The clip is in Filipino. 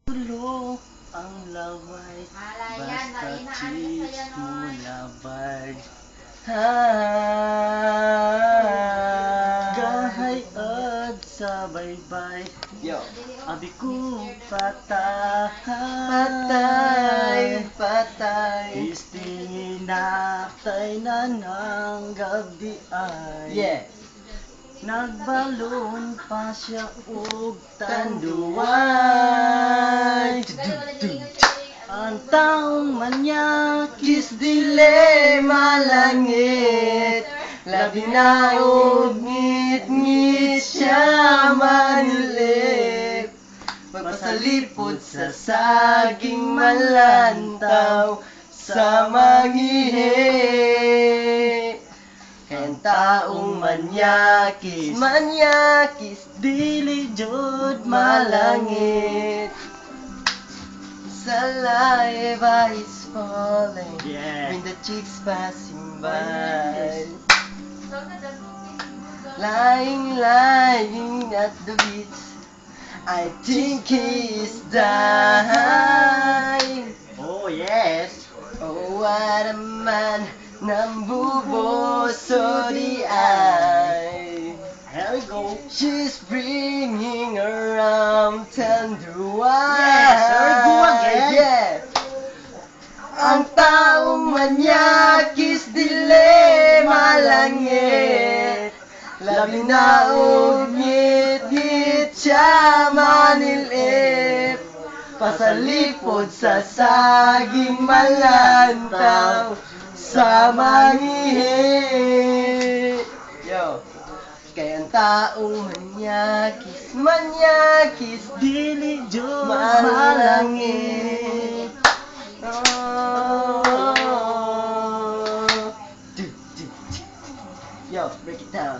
Tulo ang laway, basta cheese mo labay. Gahayad sa baybay, abi ko patay. Istingin naktay na ng gabi ay nagbalon pa siya og tanduay. Ang taong manyakis dili malangit, labi na og ngit-ngit siya manilip. Magpasalipod sa saging malantaw sa mangihi. Kayang taong manyakis dili jud malangit. Saliva is falling when the cheeks passing by. Lying at the beach, I think he is dying. Oh, yes. Oh, what a man, nambuboso di ay. Here we go. She's bringing around tanduay. Yes, there we go again. Yeah. Ang taong manyakis dili malangit, labi na og ngit-ngit siya manilip. Pasalipod sa saging malantaw sa mangihi. Yo. Kaya ang taong manyakis Dili jud malangit. Yo, break it down.